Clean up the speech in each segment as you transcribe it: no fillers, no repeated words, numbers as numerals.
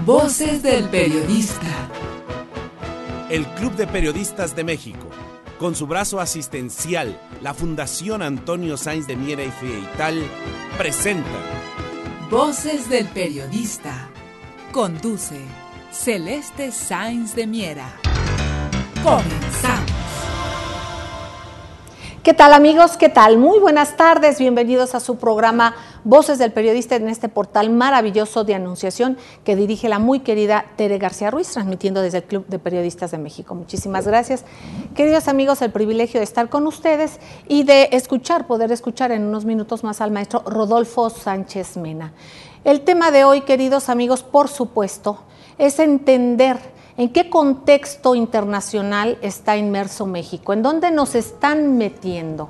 Voces del Periodista. El Club de Periodistas de México, con su brazo asistencial, la Fundación Antonio Sáenz de Miera y Feital, presenta Voces del Periodista. Conduce Celeste Sáenz de Miera. Comenzamos. ¿Qué tal, amigos? ¿Qué tal? Muy buenas tardes, bienvenidos a su programa Voces del Periodista en este portal maravilloso de anunciación que dirige la muy querida Tere García Ruiz, transmitiendo desde el Club de Periodistas de México. Muchísimas gracias. Queridos amigos, el privilegio de estar con ustedes y de poder escuchar en unos minutos más al maestro Rodolfo Sánchez Mena. El tema de hoy, queridos amigos, por supuesto, es entender en qué contexto internacional está inmerso México, en dónde nos están metiendo.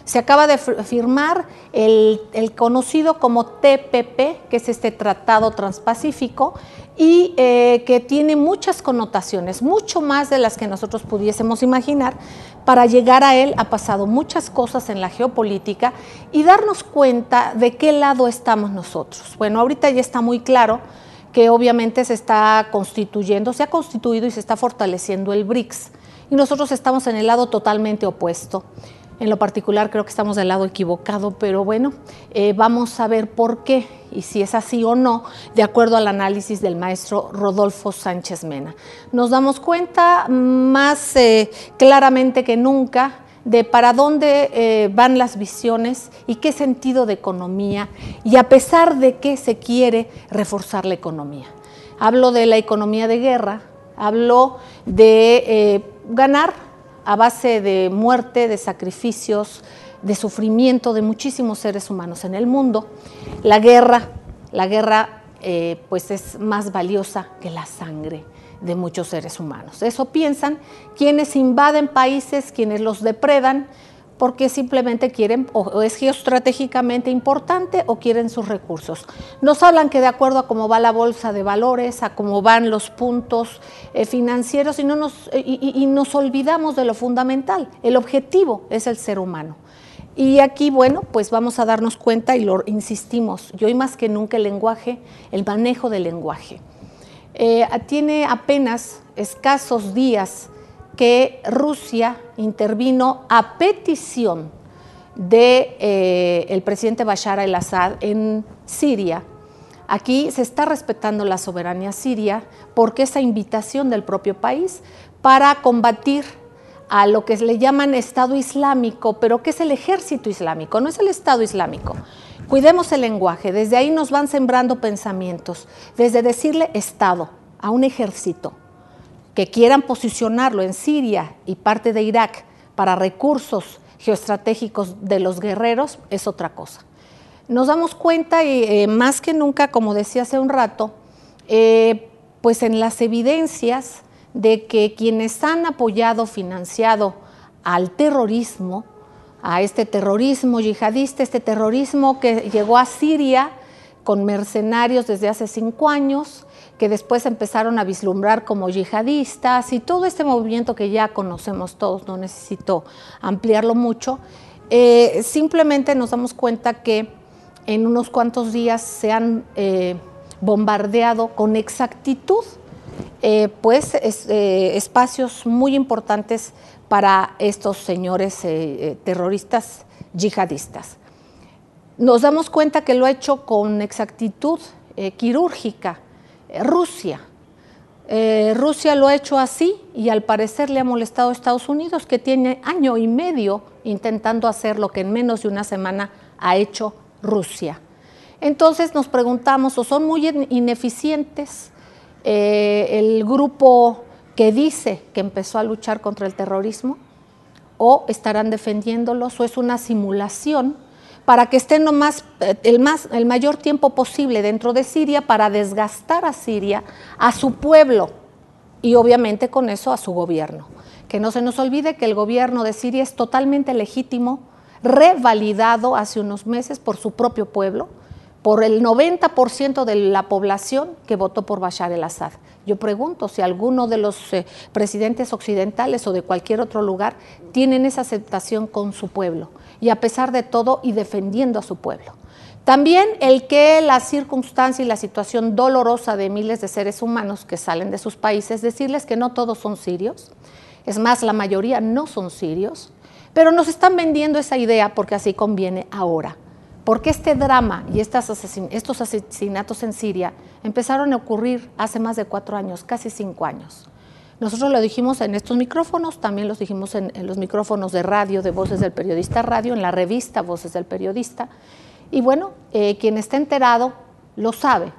Se acaba de firmar el conocido como TPP, que es este Tratado Transpacífico, y que tiene muchas connotaciones, mucho más de las que nosotros pudiésemos imaginar. Para llegar a él ha pasado muchas cosas en la geopolítica y darnos cuenta de qué lado estamos nosotros. Bueno, ahorita ya está muy claro que obviamente se ha constituido y se está fortaleciendo el BRICS. Y nosotros estamos en el lado totalmente opuesto. En lo particular creo que estamos del lado equivocado, pero bueno, vamos a ver por qué y si es así o no, de acuerdo al análisis del maestro Rodolfo Sánchez Mena. Nos damos cuenta más claramente que nunca de para dónde van las visiones y qué sentido de economía y a pesar de qué se quiere reforzar la economía. Hablo de la economía de guerra, hablo de ganar a base de muerte, de sacrificios, de sufrimiento de muchísimos seres humanos en el mundo. La guerra pues es más valiosa que la sangre de muchos seres humanos. Eso piensan quienes invaden países, quienes los depredan, porque simplemente quieren, o es geoestratégicamente importante, o quieren sus recursos. Nos hablan que de acuerdo a cómo va la bolsa de valores, a cómo van los puntos financieros, y nos olvidamos de lo fundamental. El objetivo es el ser humano. Y aquí, bueno, pues vamos a darnos cuenta, y lo insistimos, y hoy más que nunca el lenguaje, el manejo del lenguaje. Tiene apenas escasos días que Rusia intervino a petición del presidente Bashar al-Assad en Siria. Aquí se está respetando la soberanía siria porque esa invitación del propio país para combatir a lo que le llaman Estado Islámico, pero ¿qué es el ejército islámico? No es el Estado Islámico. Cuidemos el lenguaje, desde ahí nos van sembrando pensamientos, desde decirle Estado a un ejército que quieran posicionarlo en Siria y parte de Irak para recursos geoestratégicos de los guerreros es otra cosa. Nos damos cuenta y más que nunca, como decía hace un rato, pues en las evidencias de que quienes han apoyado, financiado al terrorismo, a este terrorismo yihadista, este terrorismo que llegó a Siria con mercenarios desde hace 5 años, que después empezaron a vislumbrar como yihadistas y todo este movimiento que ya conocemos todos, no necesito ampliarlo mucho, simplemente nos damos cuenta que en unos cuantos días se han bombardeado con exactitud espacios muy importantes para estos señores terroristas yihadistas. Nos damos cuenta que lo ha hecho con exactitud quirúrgica Rusia. Rusia lo ha hecho así y al parecer le ha molestado a Estados Unidos, que tiene 1 año y medio intentando hacer lo que en menos de una semana ha hecho Rusia. Entonces nos preguntamos, ¿o son muy ineficientes el grupo que dice que empezó a luchar contra el terrorismo, o estarán defendiéndolos, o es una simulación para que estén el mayor tiempo posible dentro de Siria para desgastar a Siria, a su pueblo y obviamente con eso a su gobierno? Que no se nos olvide que el gobierno de Siria es totalmente legítimo, revalidado hace unos meses por su propio pueblo, por el 90% de la población que votó por Bashar al-Assad. Yo pregunto si alguno de los presidentes occidentales o de cualquier otro lugar tienen esa aceptación con su pueblo y a pesar de todo y defendiendo a su pueblo. También el que la circunstancia y la situación dolorosa de miles de seres humanos que salen de sus países, decirles que no todos son sirios, es más, la mayoría no son sirios, pero nos están vendiendo esa idea porque así conviene ahora. Porque este drama y estos asesinatos en Siria empezaron a ocurrir hace más de 4 años, casi 5 años. Nosotros lo dijimos en estos micrófonos, también los dijimos en los micrófonos de radio, de Voces del Periodista Radio, en la revista Voces del Periodista. Y bueno, quien está enterado lo sabe.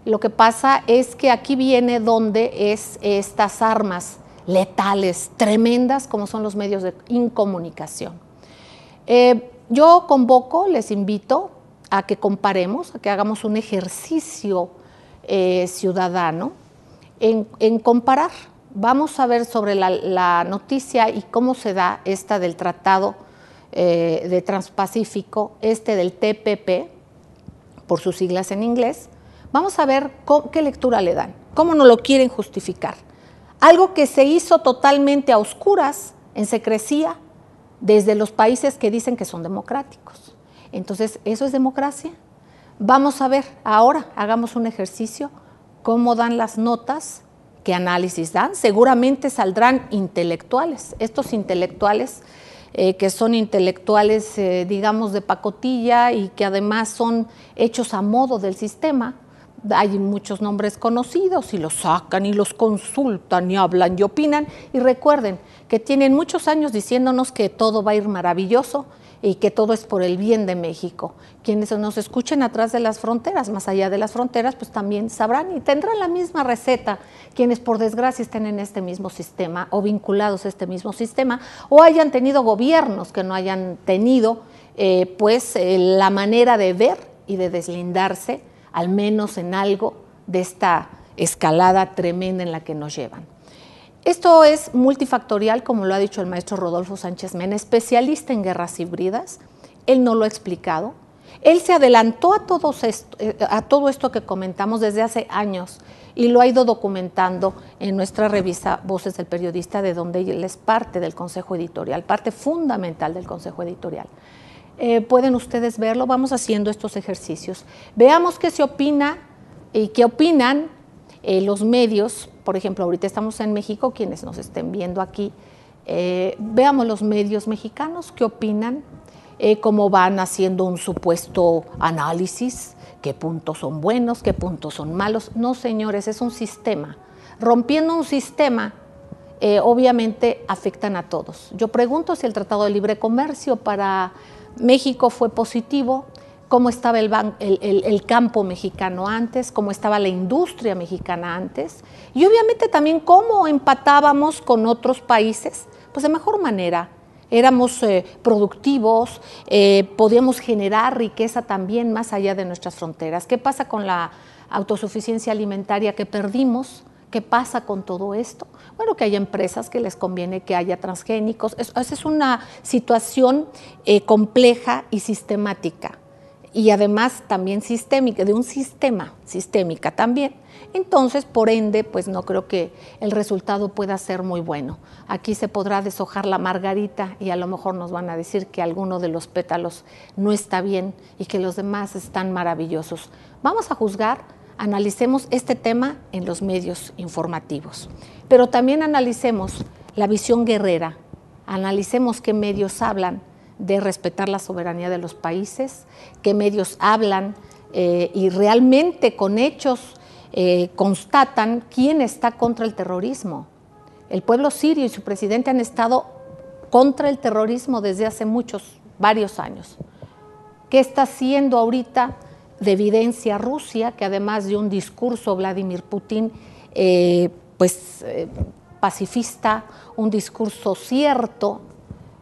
Lo que pasa es que aquí viene donde es estas armas letales, tremendas, como son los medios de incomunicación. Yo convoco, les invito a que comparemos, a que hagamos un ejercicio ciudadano en comparar. Vamos a ver sobre la noticia y cómo se da esta del Tratado de Transpacífico, del TPP, por sus siglas en inglés. Vamos a ver qué lectura le dan, cómo nos lo quieren justificar. Algo que se hizo totalmente a oscuras, en secrecía, desde los países que dicen que son democráticos. Entonces, ¿eso es democracia? Vamos a ver, ahora hagamos un ejercicio, cómo dan las notas, qué análisis dan. Seguramente saldrán intelectuales, estos intelectuales que son intelectuales, digamos, de pacotilla y que además son hechos a modo del sistema. Hay muchos nombres conocidos y los sacan y los consultan y hablan y opinan. Y recuerden que tienen muchos años diciéndonos que todo va a ir maravilloso y que todo es por el bien de México. Quienes nos escuchen atrás de las fronteras, más allá de las fronteras, pues también sabrán y tendrán la misma receta quienes por desgracia estén en este mismo sistema o vinculados a este mismo sistema o hayan tenido gobiernos que no hayan tenido la manera de ver y de deslindarse, al menos en algo, de esta escalada tremenda en la que nos llevan. Esto es multifactorial, como lo ha dicho el maestro Rodolfo Sánchez Mena, especialista en guerras híbridas. Él no lo ha explicado. Él se adelantó a todo esto que comentamos desde hace años y lo ha ido documentando en nuestra revista Voces del Periodista, de donde él es parte del Consejo Editorial, parte fundamental del Consejo Editorial. Pueden ustedes verlo, vamos haciendo estos ejercicios. Veamos qué se opina y qué opinan los medios. Por ejemplo, ahorita estamos en México, quienes nos estén viendo aquí, veamos los medios mexicanos, qué opinan, cómo van haciendo un supuesto análisis, qué puntos son buenos, qué puntos son malos. No, señores, es un sistema. Rompiendo un sistema, obviamente afectan a todos. Yo pregunto si el Tratado de Libre Comercio para México fue positivo, cómo estaba el campo mexicano antes, cómo estaba la industria mexicana antes, y obviamente también cómo empatábamos con otros países, pues de mejor manera. Éramos productivos, podíamos generar riqueza también más allá de nuestras fronteras. ¿Qué pasa con la autosuficiencia alimentaria que perdimos? ¿Qué pasa con todo esto? Bueno, que hay empresas que les conviene que haya transgénicos. Esa es una situación compleja y sistemática. Y además también sistémica, de un sistémica también. Entonces, por ende, pues no creo que el resultado pueda ser muy bueno. Aquí se podrá deshojar la margarita y a lo mejor nos van a decir que alguno de los pétalos no está bien y que los demás están maravillosos. Vamos a juzgar, analicemos este tema en los medios informativos, pero también analicemos la visión guerrera, analicemos qué medios hablan de respetar la soberanía de los países, qué medios hablan y realmente con hechos constatan quién está contra el terrorismo. El pueblo sirio y su presidente han estado contra el terrorismo desde hace varios años. ¿Qué está haciendo ahorita de evidencia Rusia, que además de un discurso Vladimir Putin pacifista, un discurso cierto,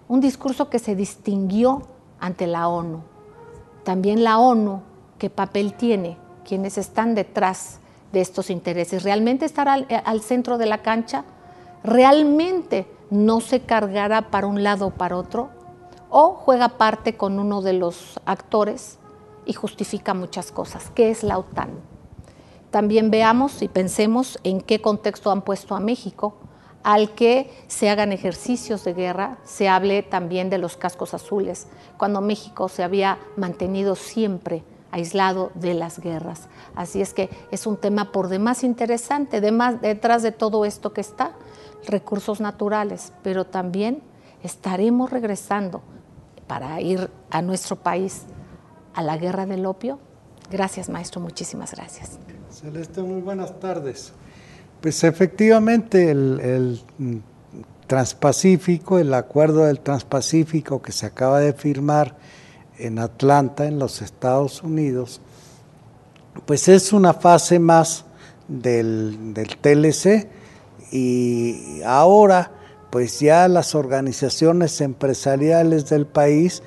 un discurso que se distinguió ante la ONU? También la ONU, ¿qué papel tiene? ¿Quiénes están detrás de estos intereses? ¿Realmente estará al centro de la cancha? ¿Realmente no se cargará para un lado o para otro? ¿O juega parte con uno de los actores y justifica muchas cosas? ¿Qué es la OTAN? También veamos y pensemos en qué contexto han puesto a México al que se hagan ejercicios de guerra. Se hable también de los cascos azules, cuando México se había mantenido siempre aislado de las guerras. Así es que es un tema por demás interesante, detrás de todo esto que está, recursos naturales, pero también estaremos regresando para ir a nuestro país a la guerra del opio. Gracias, maestro, muchísimas gracias. Celeste, muy buenas tardes. Pues efectivamente el Transpacífico, el acuerdo del Transpacífico que se acaba de firmar en Atlanta, en los Estados Unidos, pues es una fase más del TLC, y ahora pues ya las organizaciones empresariales del país,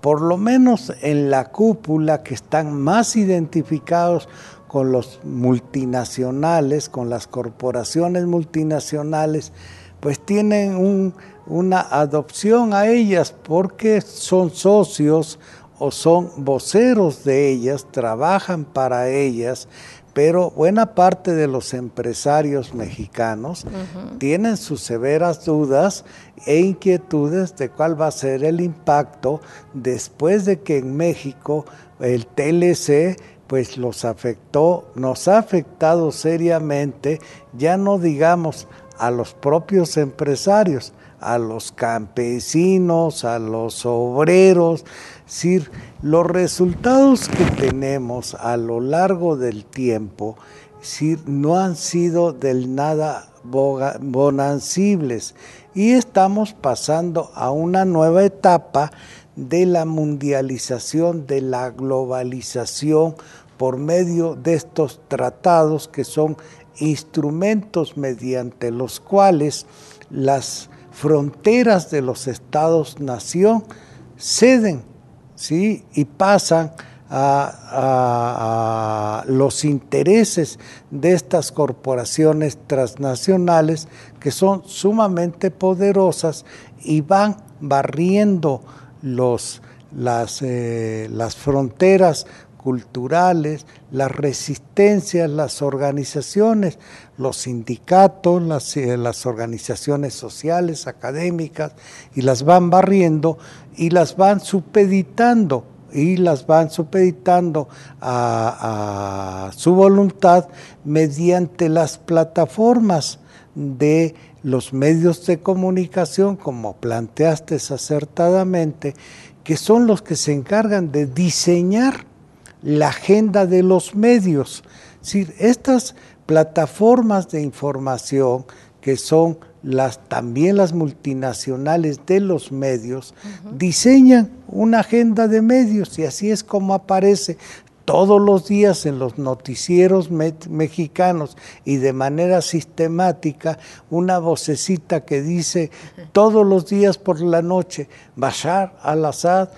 por lo menos en la cúpula, que están más identificados con los multinacionales, con las corporaciones multinacionales, pues tienen una adopción a ellas porque son socios o son voceros de ellas, trabajan para ellas, pero buena parte de los empresarios mexicanos tienen sus severas dudas e inquietudes de cuál va a ser el impacto después de que en México el TLC pues nos ha afectado seriamente, ya no digamos a los propios empresarios, a los campesinos, a los obreros. Es decir, los resultados que tenemos a lo largo del tiempo, no han sido del nada bonancibles, y estamos pasando a una nueva etapa de la mundialización, de la globalización, por medio de estos tratados que son instrumentos mediante los cuales las fronteras de los estados-nación ceden, ¿sí?, y pasan a los intereses de estas corporaciones transnacionales que son sumamente poderosas y van barriendo las fronteras culturales, las resistencias, las organizaciones, los sindicatos, las organizaciones sociales, académicas, y las van barriendo y las van supeditando, a su voluntad mediante las plataformas de los medios de comunicación, como planteaste acertadamente, que son los que se encargan de diseñar la agenda de los medios. Es decir, estas plataformas de información, que son también las multinacionales de los medios, diseñan una agenda de medios, y así es como aparece todos los días en los noticieros mexicanos y de manera sistemática una vocecita que dice todos los días por la noche: Bashar al-Assad,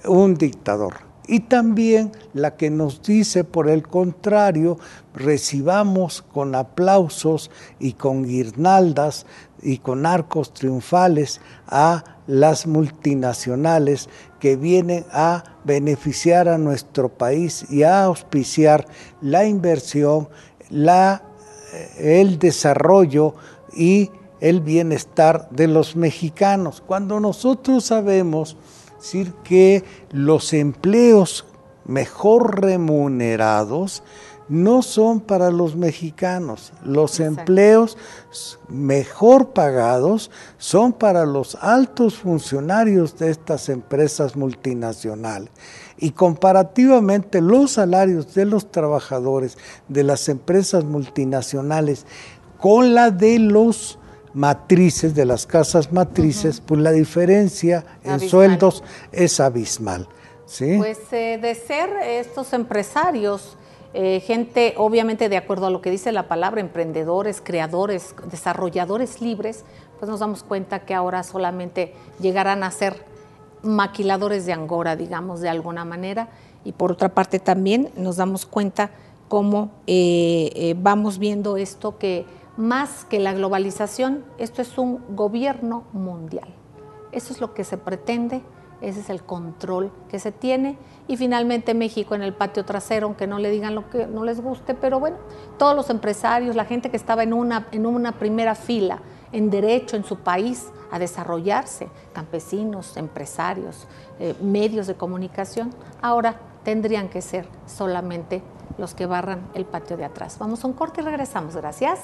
un dictador. Y también la que nos dice, por el contrario, recibamos con aplausos y con guirnaldas y con arcos triunfales a las multinacionales que vienen a beneficiar a nuestro país y a auspiciar la inversión, el desarrollo y el bienestar de los mexicanos. Cuando nosotros sabemos decir que los empleos mejor remunerados no son para los mexicanos, los empleos mejor pagados son para los altos funcionarios de estas empresas multinacionales, y comparativamente los salarios de los trabajadores de las empresas multinacionales con la de los matrices, de las casas matrices, pues la diferencia en sueldos es abismal, ¿sí? Pues de ser estos empresarios, gente obviamente de acuerdo a lo que dice la palabra, emprendedores, creadores, desarrolladores libres, pues nos damos cuenta que ahora solamente llegarán a ser maquiladores de Angora, digamos, de alguna manera. Y por otra parte también nos damos cuenta cómo vamos viendo esto, que más que la globalización, esto es un gobierno mundial. Eso es lo que se pretende, ese es el control que se tiene. Y finalmente México en el patio trasero, aunque no le digan lo que no les guste, pero bueno, todos los empresarios, la gente que estaba en una primera fila, en derecho en su país a desarrollarse, campesinos, empresarios, medios de comunicación, ahora tendrían que ser solamente los que barran el patio de atrás. Vamos a un corte y regresamos. Gracias.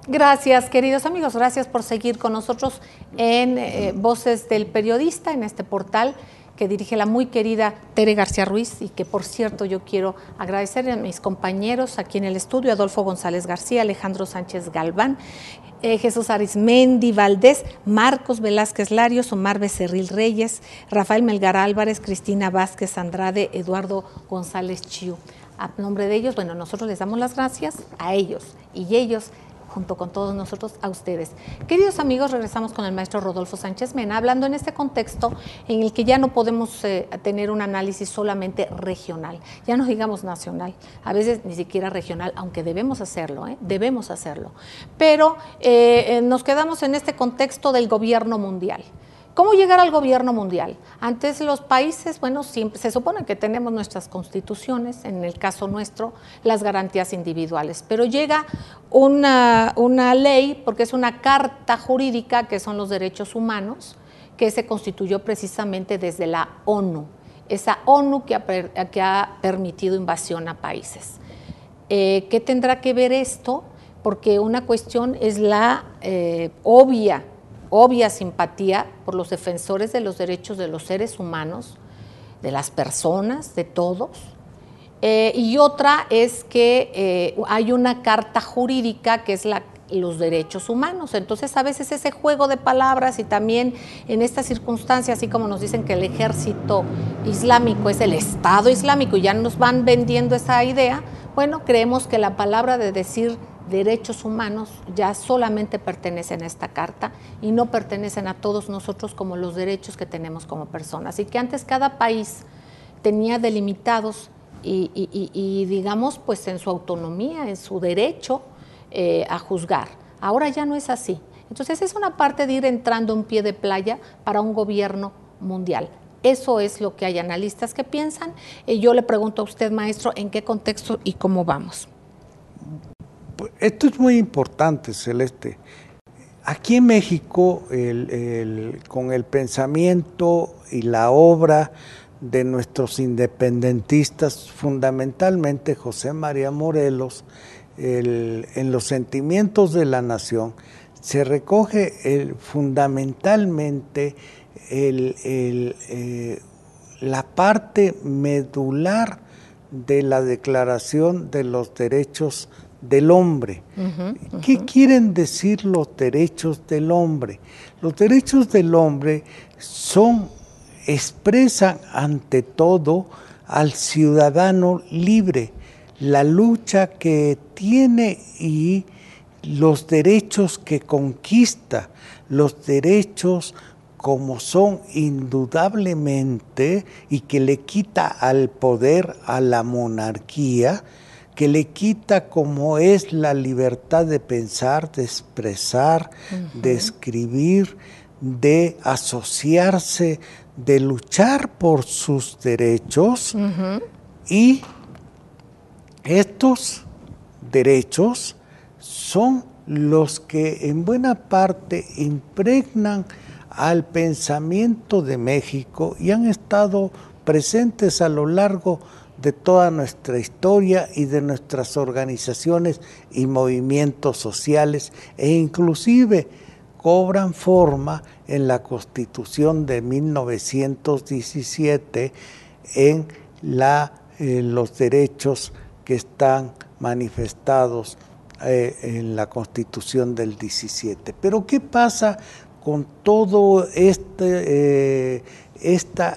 Gracias, queridos amigos, gracias por seguir con nosotros en Voces del Periodista, en este portal que dirige la muy querida Tere García Ruiz y que, por cierto, yo quiero agradecer a mis compañeros aquí en el estudio, Adolfo González García, Alejandro Sánchez Galván, Jesús Arismendi Valdés, Marcos Velázquez Larios, Omar Becerril Reyes, Rafael Melgar Álvarez, Cristina Vázquez Andrade, Eduardo González Chiu. A nombre de ellos, bueno, nosotros les damos las gracias a ellos y ellos junto con todos nosotros, a ustedes. Queridos amigos, regresamos con el maestro Rodolfo Sánchez Mena, hablando en este contexto en el que ya no podemos tener un análisis solamente regional, ya no digamos nacional, a veces ni siquiera regional, aunque debemos hacerlo, debemos hacerlo, pero nos quedamos en este contexto del gobierno mundial. ¿Cómo llegar al gobierno mundial? Antes los países, bueno, siempre se supone que tenemos nuestras constituciones, en el caso nuestro, las garantías individuales, pero llega una ley, porque es una carta jurídica, que son los derechos humanos, que se constituyó precisamente desde la ONU, esa ONU que ha permitido invasión a países. ¿Qué tendrá que ver esto? Porque una cuestión es la obvia simpatía por los defensores de los derechos de los seres humanos, de las personas, de todos, y otra es que hay una carta jurídica que es los derechos humanos. Entonces a veces ese juego de palabras, y también en estas circunstancias, así como nos dicen que el ejército islámico es el Estado Islámico y ya nos van vendiendo esa idea, bueno, creemos que la palabra de decir derechos humanos ya solamente pertenecen a esta carta y no pertenecen a todos nosotros como los derechos que tenemos como personas. Y que antes cada país tenía delimitados y digamos, pues en su autonomía, en su derecho a juzgar. Ahora ya no es así. Entonces es una parte de ir entrando un pie de playa para un gobierno mundial. Eso es lo que hay analistas que piensan. Yo le pregunto a usted, maestro, ¿en qué contexto y cómo vamos? Esto es muy importante, Celeste. Aquí en México, con el pensamiento y la obra de nuestros independentistas, fundamentalmente José María Morelos, en los sentimientos de la nación, se recoge fundamentalmente la parte medular de la Declaración de los Derechos del Hombre. ¿Qué quieren decir los derechos del hombre? Los derechos del hombre expresan ante todo al ciudadano libre, la lucha que tiene y los derechos que conquista, los derechos como son indudablemente y que le quita al poder a la monarquía, que le quita como es la libertad de pensar, de expresar, de escribir, de asociarse, de luchar por sus derechos. Y estos derechos son los que en buena parte impregnan al pensamiento de México y han estado presentes a lo largo de toda nuestra historia y de nuestras organizaciones y movimientos sociales, e inclusive cobran forma en la Constitución de 1917 en los derechos que están manifestados en la Constitución del 17. Pero ¿qué pasa con todo esta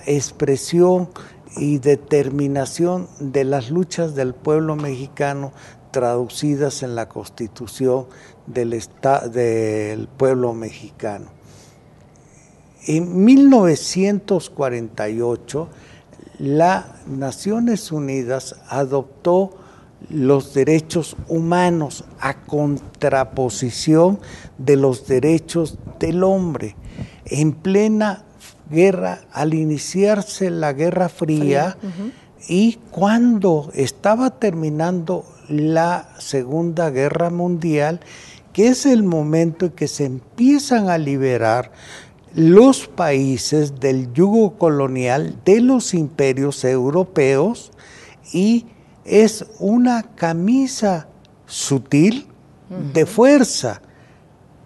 expresión y determinación de las luchas del pueblo mexicano traducidas en la Constitución del pueblo mexicano? En 1948, las Naciones Unidas adoptó los derechos humanos a contraposición de los derechos del hombre. En plena guerra, al iniciarse la Guerra Fría, y cuando estaba terminando la Segunda Guerra Mundial, que es el momento en que se empiezan a liberar los países del yugo colonial de los imperios europeos, y es una camisa sutil de fuerza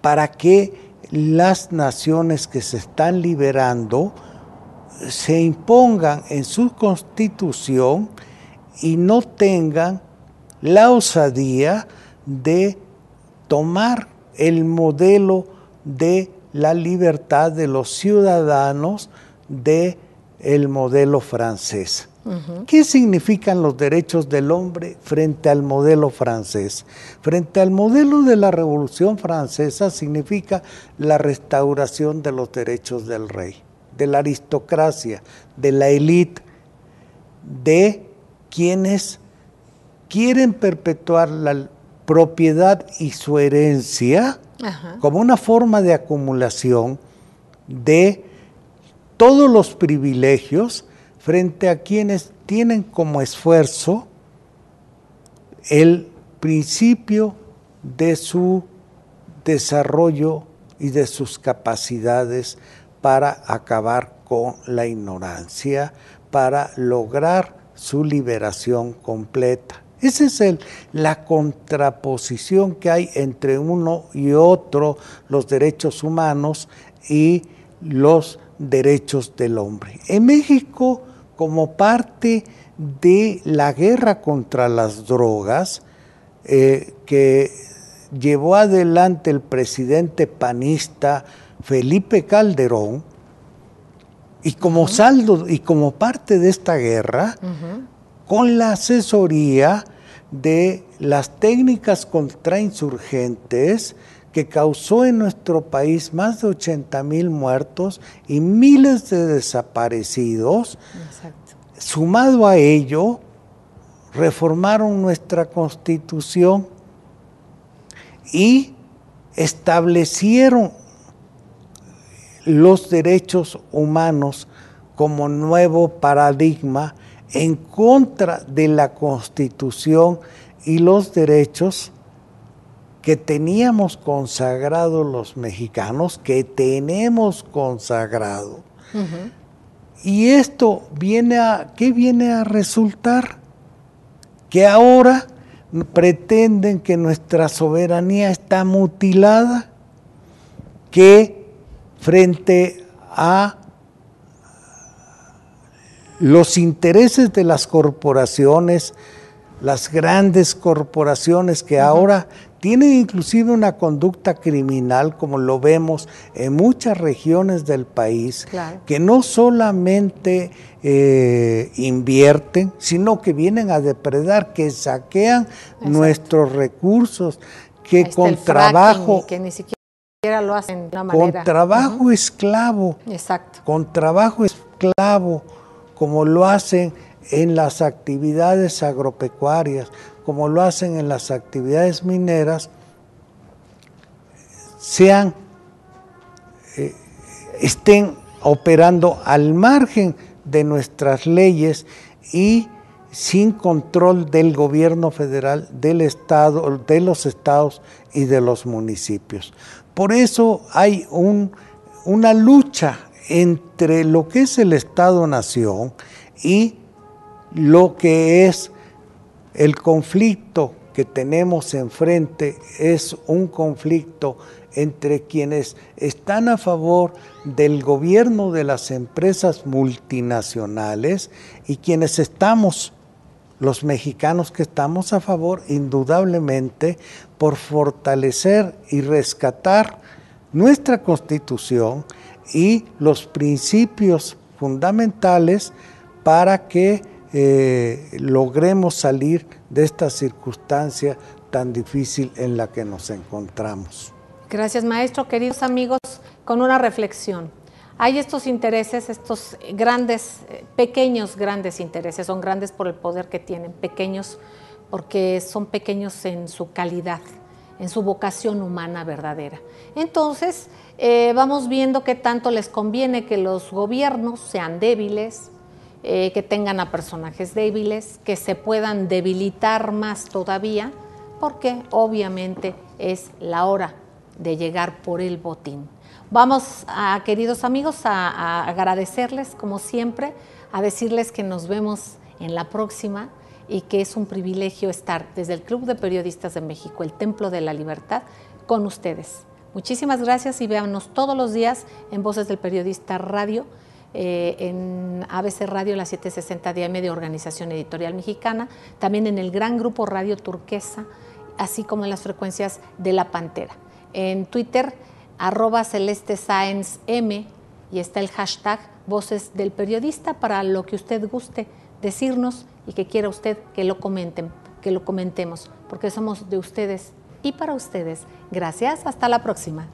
para que las naciones que se están liberando se impongan en su constitución y no tengan la osadía de tomar el modelo de la libertad de los ciudadanos del modelo francés. ¿Qué significan los derechos del hombre frente al modelo francés? Frente al modelo de la Revolución Francesa significa la restauración de los derechos del rey, de la aristocracia, de la élite, de quienes quieren perpetuar la propiedad y su herencia como una forma de acumulación de todos los privilegios frente a quienes tienen como esfuerzo el principio de su desarrollo y de sus capacidades para acabar con la ignorancia, para lograr su liberación completa. Esa es la contraposición que hay entre uno y otro, los derechos humanos y los derechos del hombre. En México, como parte de la guerra contra las drogas que llevó adelante el presidente panista Felipe Calderón, y como saldo y como parte de esta guerra, con la asesoría de las técnicas contrainsurgentes, que causó en nuestro país más de 80,000 muertos y miles de desaparecidos. Exacto. Sumado a ello, reformaron nuestra Constitución y establecieron los derechos humanos como nuevo paradigma en contra de la Constitución y los derechos que teníamos consagrado los mexicanos, que tenemos consagrado. Y esto ¿qué viene a resultar? Que ahora pretenden que nuestra soberanía está mutilada, que frente a los intereses de las corporaciones, las grandes corporaciones que ahora tienen inclusive una conducta criminal, como lo vemos en muchas regiones del país, que no solamente invierten, sino que vienen a depredar, que saquean nuestros recursos, que con trabajo... que ni siquiera lo hacen de una manera... Con trabajo esclavo. Exacto. Con trabajo esclavo, como lo hacen en las actividades agropecuarias, como lo hacen en las actividades mineras, estén operando al margen de nuestras leyes y sin control del gobierno federal, del Estado, de los estados y de los municipios. Por eso hay una lucha entre lo que es el Estado-Nación y lo que es el conflicto que tenemos enfrente. Es un conflicto entre quienes están a favor del gobierno de las empresas multinacionales y quienes estamos, los mexicanos que estamos a favor, indudablemente, por fortalecer y rescatar nuestra Constitución y los principios fundamentales para que logremos salir de esta circunstancia tan difícil en la que nos encontramos. Gracias, maestro. Queridos amigos, con una reflexión. Hay estos intereses, estos pequeños grandes intereses, son grandes por el poder que tienen, pequeños porque son pequeños en su calidad, en su vocación humana verdadera. Entonces, vamos viendo qué tanto les conviene que los gobiernos sean débiles, que tengan a personajes débiles, que se puedan debilitar más todavía, porque obviamente es la hora de llegar por el botín. Vamos, queridos amigos, a agradecerles como siempre, a decirles que nos vemos en la próxima y que es un privilegio estar desde el Club de Periodistas de México, el Templo de la Libertad, con ustedes. Muchísimas gracias y véanos todos los días en Voces del Periodista Radio, en ABC Radio, la 760 de AM de Organización Editorial Mexicana, también en el gran grupo Radio Turquesa, así como en las frecuencias de La Pantera. En Twitter, @CelesteSaenzM, y está el hashtag Voces del Periodista para lo que usted guste decirnos y que quiera usted que lo comentemos, porque somos de ustedes y para ustedes. Gracias, hasta la próxima.